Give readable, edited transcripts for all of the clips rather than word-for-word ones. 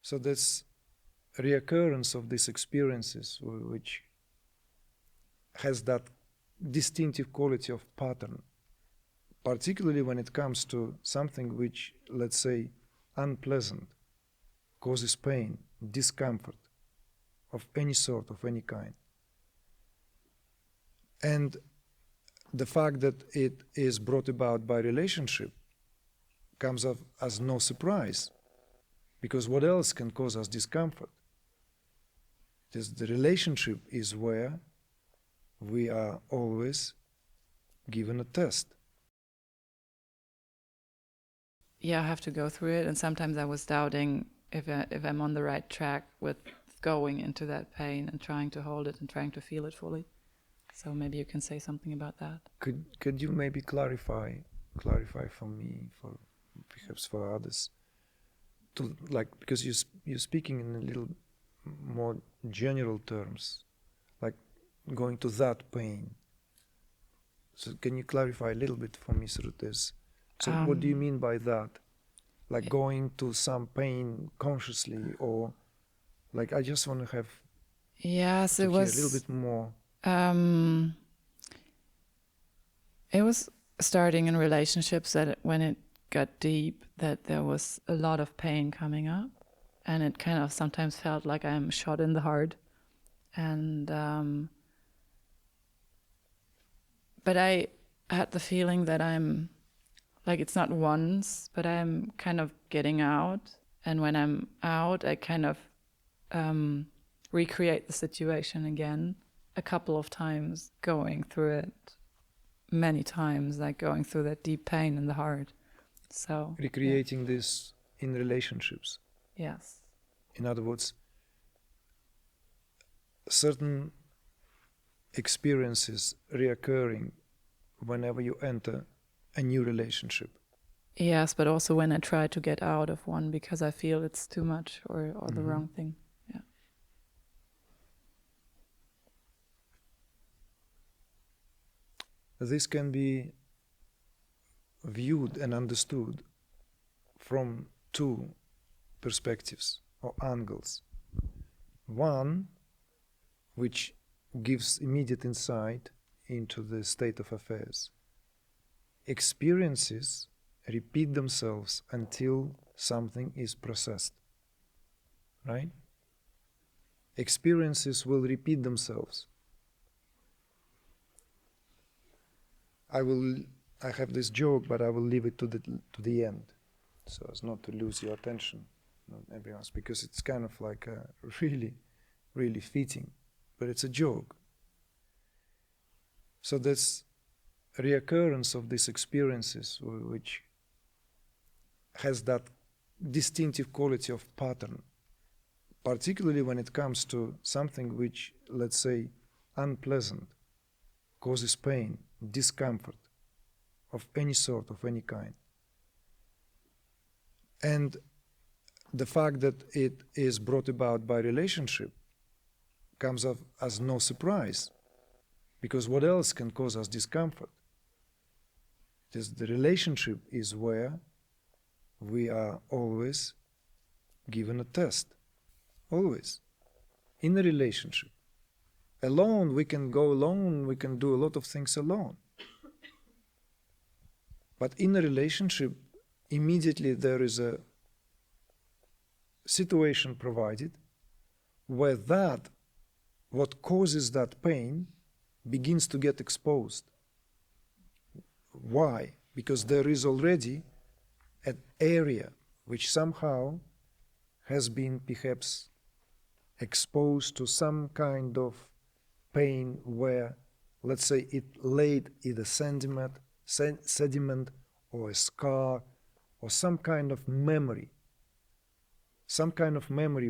So this reoccurrence of these experiences, which has that distinctive quality of pattern, particularly when it comes to something which, let's say, unpleasant, causes pain, discomfort of any sort, of any kind. And the fact that it is brought about by relationship comes as no surprise, because what else can cause us discomfort? The relationship is where we are always given a test. Yeah, I have to go through it, and sometimes I was doubting if I'm on the right track with going into that pain and trying to hold it and trying to feel it fully. So maybe you can say something about that. Could you maybe clarify for me, for perhaps for others, to like, because you're speaking in a little more general terms, like going to that pain. So can you clarify a little bit for me through this? So what do you mean by that? Like going to some pain consciously, or like I just want to have yes, it was a little bit more. It was starting in relationships that when it got deep, that there was a lot of pain coming up, and it kind of sometimes felt like I'm shot in the heart. And but I had the feeling that I'm like, it's not once, but I'm kind of getting out. And when I'm out, I kind of recreate the situation again a couple of times, going through it many times, like going through that deep pain in the heart. So Recreating this in relationships. Yes. In other words, certain experiences reoccurring whenever you enter a new relationship. Yes, but also when I try to get out of one because I feel it's too much or the wrong thing. Yeah. This can be viewed and understood from two perspectives or angles. One, which gives immediate insight into the state of affairs. Experiences repeat themselves until something is processed, right? Experiences will repeat themselves. I have this joke, but I will leave it to the end, so as not to lose your attention, not everyone else, because it's kind of like a really, really fitting, but it's a joke. So this reoccurrence of these experiences, which has that distinctive quality of pattern, particularly when it comes to something which, let's say, unpleasant, causes pain, discomfort of any sort, of any kind. And the fact that it is brought about by relationship comes as no surprise, because what else can cause us discomfort? The relationship is where we are always given a test. Always. In a relationship. Alone, we can go alone, we can do a lot of things alone. But in a relationship, immediately there is a situation provided where what causes that pain, begins to get exposed. Why? Because there is already an area which somehow has been perhaps exposed to some kind of pain where, let's say, it laid either sediment or a scar or some kind of memory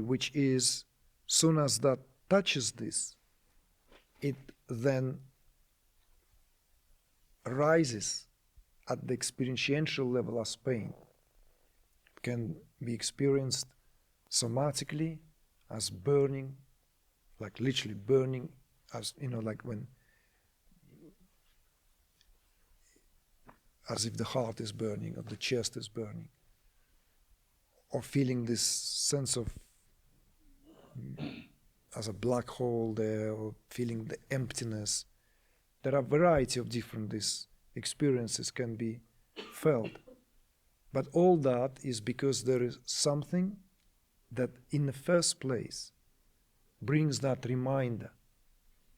which is, soon as that touches this, it then rises at the experiential level as pain. It can be experienced somatically as burning, like literally burning, as like when, as if the heart is burning or the chest is burning, or feeling this sense of as a black hole there, or feeling the emptiness. There are a variety of different these experiences can be felt. But all that is because there is something that in the first place brings that reminder.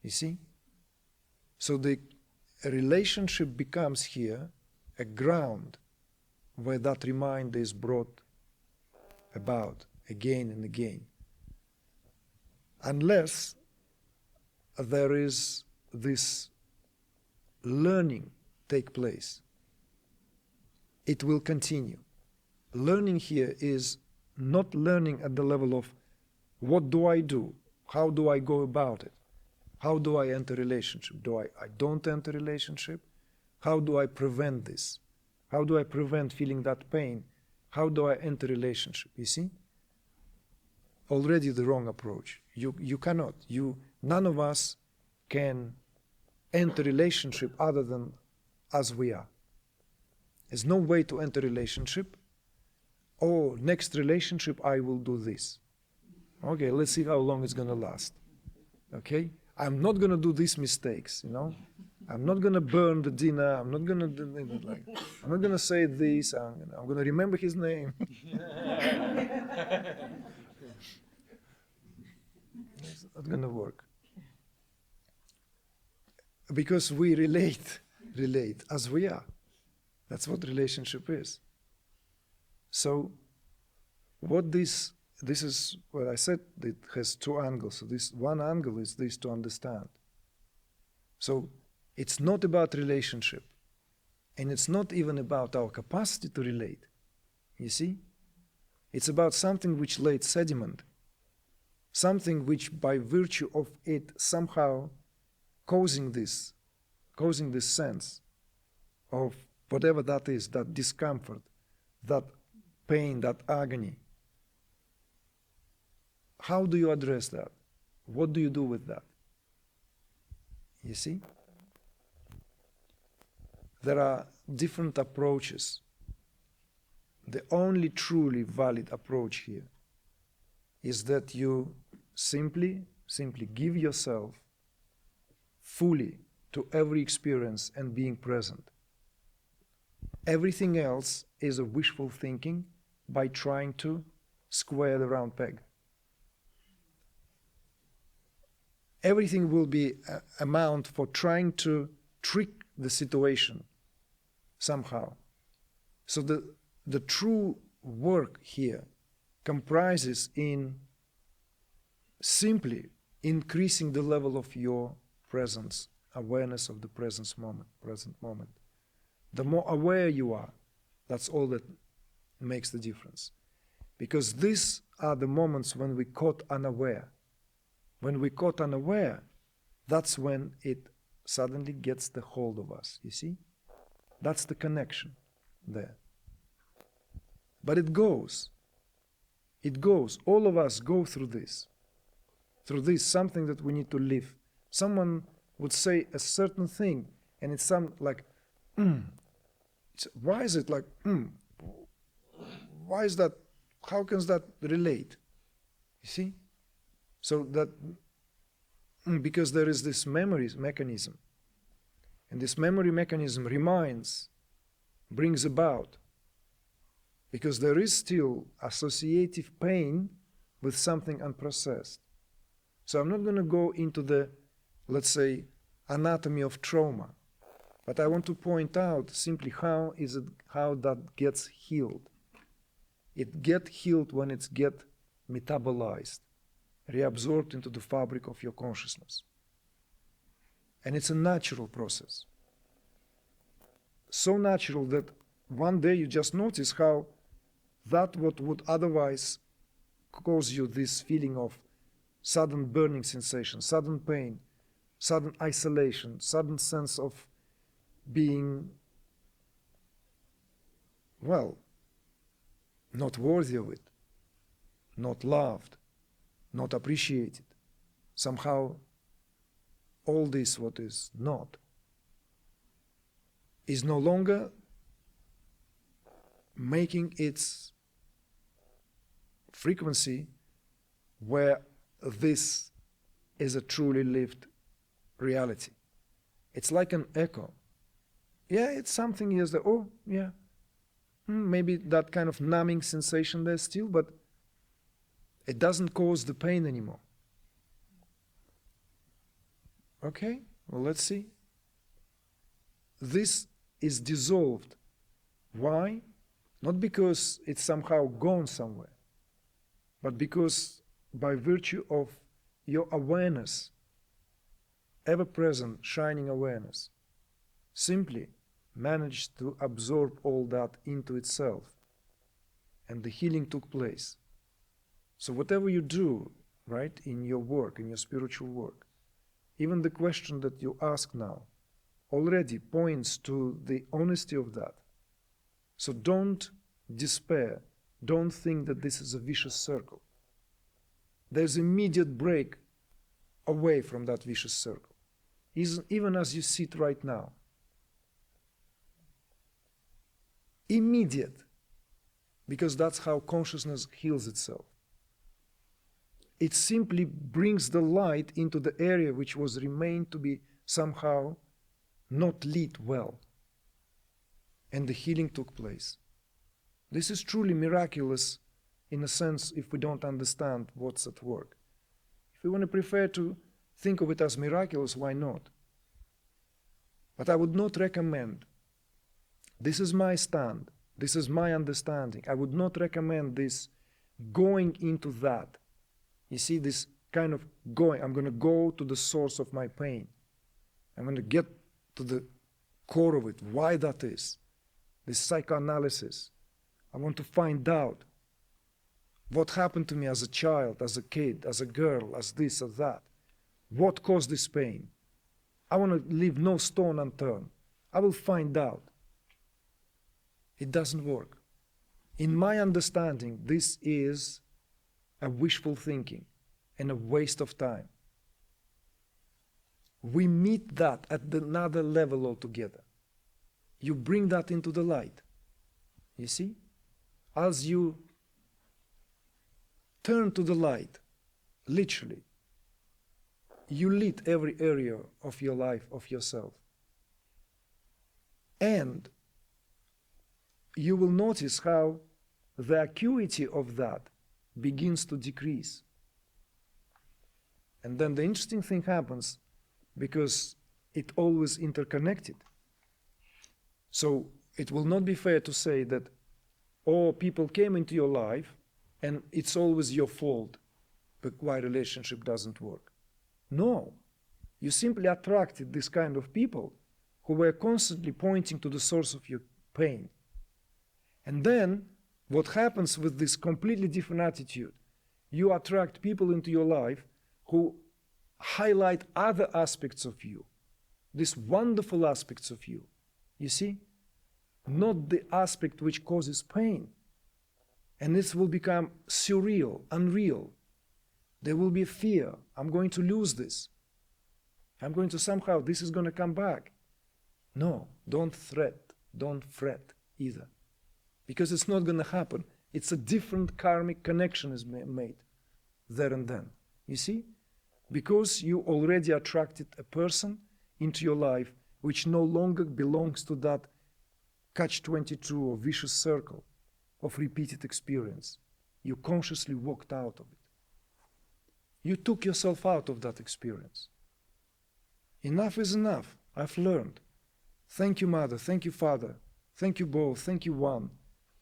You see? So the relationship becomes here a ground where that reminder is brought about again and again. Unless there is this learning take place, it will continue. Learning here is not learning at the level of what do I do? How do I go about it? How do I enter relationship? I don't enter relationship? How do I prevent this? How do I prevent feeling that pain? How do I enter relationship? You see? Already the wrong approach. You cannot. None of us can enter relationship other than as we are. There's no way to enter relationship. Oh, next relationship I will do this. Okay, let's see how long it's gonna last. Okay? I'm not gonna do these mistakes, you know? I'm not gonna burn the dinner, I'm not gonna do like, I'm not gonna say this, I'm gonna remember his name. It's not gonna work. Because we relate as we are. That's what relationship is. So what this is what I said, it has two angles. So this one angle is this to understand. So it's not about relationship, and it's not even about our capacity to relate. You see? It's about something which laid sediment, something which by virtue of it somehow causing this sense of whatever that is, that discomfort, that pain, that agony. How do you address that? What do you do with that? You see? There are different approaches. The only truly valid approach here is that you simply give yourself fully to every experience and being present. Everything else is a wishful thinking by trying to square the round peg. Everything will be amount for trying to trick the situation somehow. So the true work here comprises in simply increasing the level of your presence, awareness of the present moment. The more aware you are, that's all that makes the difference. Because these are the moments when we caught unaware. When we caught unaware, that's when it suddenly gets the hold of us, you see? That's the connection there. But it goes. All of us go through this, something that we need to live. Someone would say a certain thing, and it's like, why is it like, why is that, how can that relate? You see? So that, because there is this memory mechanism, and this memory mechanism brings about, because there is still associative pain with something unprocessed. So I'm not going to go into the, let's say, anatomy of trauma, but I want to point out simply how that gets healed. It gets healed when it's get metabolized, reabsorbed into the fabric of your consciousness. And it's a natural process. So natural that one day you just notice how that what would otherwise cause you this feeling of sudden burning sensation, sudden pain, sudden isolation, sudden sense of being, well, not worthy of it, not loved, not appreciated. Somehow all this what is not is no longer making its frequency where this is a truly lived reality. It's like an echo. Yeah, it's something is the, oh, yeah, maybe that kind of numbing sensation there still, but it doesn't cause the pain anymore. Okay, well, let's see. This is dissolved. Why? Not because it's somehow gone somewhere, but because by virtue of your awareness, ever-present, shining awareness, simply managed to absorb all that into itself, and the healing took place. So whatever you do, right, in your work, in your spiritual work, even the question that you ask now already points to the honesty of that. So don't despair. Don't think that this is a vicious circle. There's immediate break away from that vicious circle, even as you sit right now. Immediate, because that's how consciousness heals itself. It simply brings the light into the area which was remained to be somehow not lit well, and the healing took place. This is truly miraculous in a sense if we don't understand what's at work. If we want to prefer to think of it as miraculous, why not? But I would not recommend, this is my stand, this is my understanding, I would not recommend this going into that. You see, this kind of going, I'm going to go to the source of my pain. I'm going to get to the core of it, why that is. This psychoanalysis. I want to find out what happened to me as a child, as a kid, as a girl, as this, as that. What caused this pain? I want to leave no stone unturned. I will find out. It doesn't work. In my understanding, this is a wishful thinking and a waste of time. We meet that at another level altogether. You bring that into the light. You see? As you turn to the light, literally, you lit every area of your life, of yourself. And you will notice how the acuity of that begins to decrease. And then the interesting thing happens, because it always interconnected. So it will not be fair to say that, oh, people came into your life and it's always your fault but why relationship doesn't work. No, you simply attracted this kind of people who were constantly pointing to the source of your pain. And then what happens with this completely different attitude, you attract people into your life who highlight other aspects of you, these wonderful aspects of you. You see? Not the aspect which causes pain. And this will become surreal, unreal. There will be fear. I'm going to lose this. I'm going to somehow, this is going to come back. No, don't fret either. Because it's not going to happen. It's a different karmic connection is made there and then. You see? Because you already attracted a person into your life which no longer belongs to that catch-22 or vicious circle of repeated experience. You consciously walked out of it. You took yourself out of that experience. Enough is enough. I've learned. Thank you, Mother. Thank you, Father. Thank you both. Thank you, One.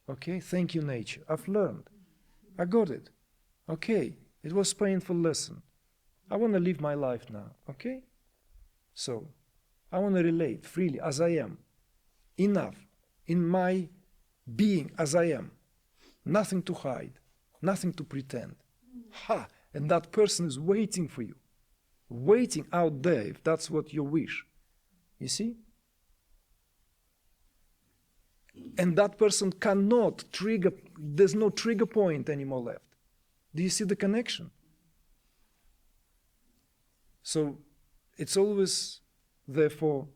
Okay? Thank you, Nature. I've learned. I got it. Okay. It was a painful lesson. I want to live my life now. Okay? So, I want to relate freely as I am. Enough. In my being as I am. Nothing to hide. Nothing to pretend. Ha! And that person is waiting for you. Waiting out there, if that's what you wish. You see? And that person cannot trigger, there's no trigger point anymore left. Do you see the connection? So it's always, therefore,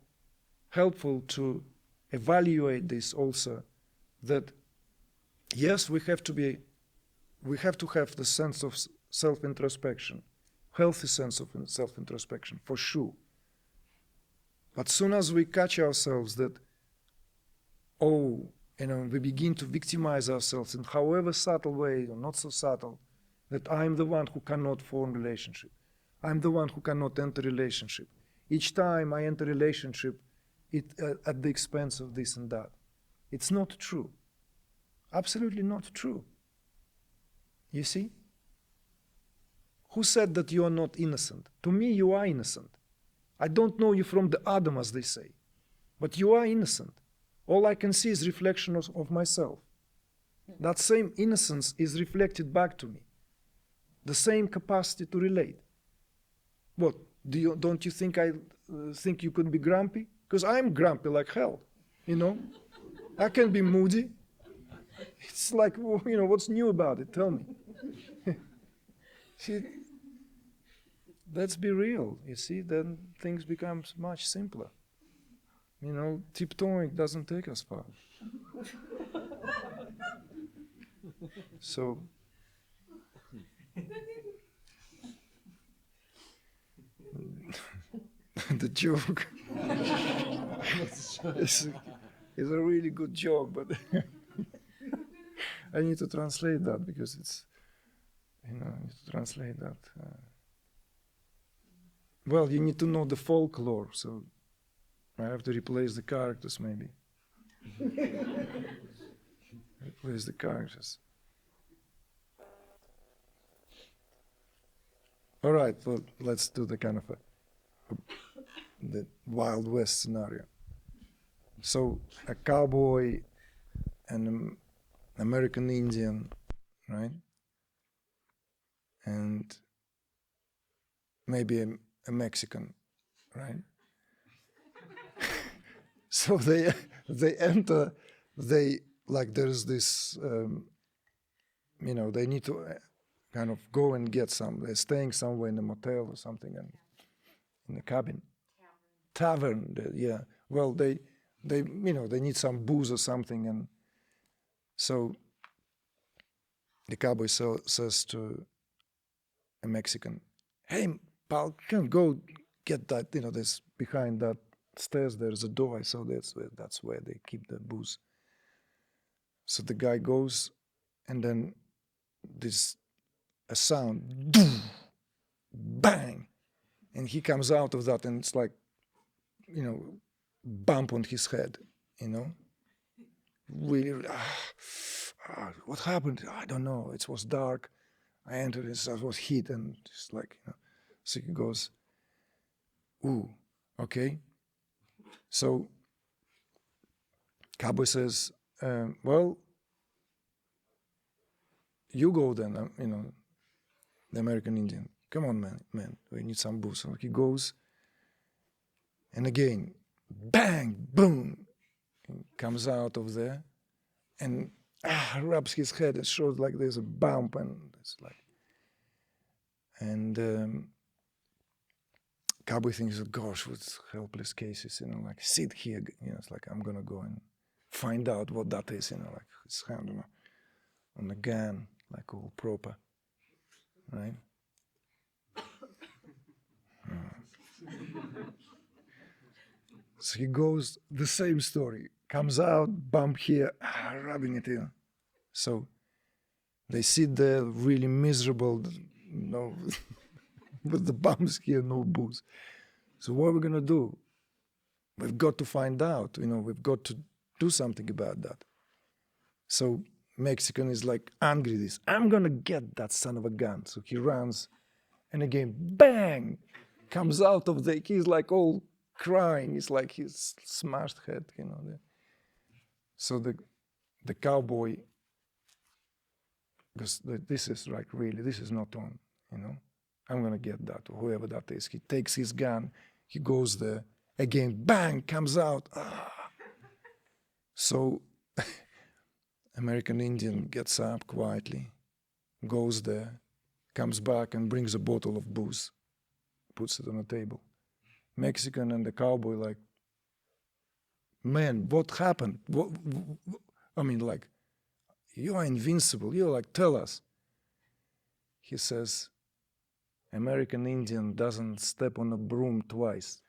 helpful to evaluate this also, that yes, we have to have the sense of self-introspection, healthy sense of self-introspection, for sure. But soon as we catch ourselves that, oh, we begin to victimize ourselves in however subtle way or not so subtle, that I'm the one who cannot form relationship. I'm the one who cannot enter relationship. Each time I enter relationship, it at the expense of this and that. It's not true. Absolutely not true. You see? Who said that you are not innocent? To me, you are innocent. I don't know you from the Adam, as they say, but you are innocent. All I can see is reflection of myself. That same innocence is reflected back to me. The same capacity to relate. What? Don't you think I think you could be grumpy? Because I'm grumpy like hell, I can be moody. It's like, what's new about it? Tell me. See, let's be real, you see, then things become much simpler. Tiptoeing doesn't take us far. So, the joke is a really good joke, but I need to translate that because it's, I need to translate that. Well, you need to know the folklore, so I have to replace the characters maybe. Replace the characters. All right, well, let's do the kind of the Wild West scenario. So a cowboy and an American Indian, right? And maybe a Mexican, right? So they enter, there's this, they need to kind of go and get some. They're staying somewhere in a motel or something, and in a cabin. Tavern, yeah. Well, they need some booze or something, and so the cowboy says to a Mexican, "Hey, pal, can go get that? There's behind that stairs. There's a door. I saw that's where they keep the booze." So the guy goes, and then there's a sound, bang, and he comes out of that, and it's like, bump on his head, really. What happened? I don't know. It was dark. I entered, it was heat, and just like, so he goes, ooh, okay. So cowboy says, well, you go then, the American Indian. Come on, man, we need some booze. So he goes, and again, bang, boom, comes out of there, and rubs his head and shows like there's a bump, and it's like, and cowboy thinks, gosh, what helpless cases, like sit here, it's like I'm gonna go and find out what that is, like his hand on the gun, like all proper, right? So he goes, the same story, comes out, bump here, rubbing it in. So they sit there really miserable, with the bumps here, no booze. So what are we gonna do? We've got to find out, we've got to do something about that. So Mexican is like angry this, I'm gonna get that son of a gun. So he runs, and again, bang, comes out of he's like all crying, it's like his smashed head, So the cowboy, because this is like really, this is not on, I'm gonna get that, or whoever that is. He takes his gun, he goes there, again, bang, comes out. So American Indian gets up quietly, goes there, comes back and brings a bottle of booze, puts it on the table. Mexican and the cowboy like, man, what happened? Like, you are invincible. You're like, tell us. He says, American Indian doesn't step on a broom twice.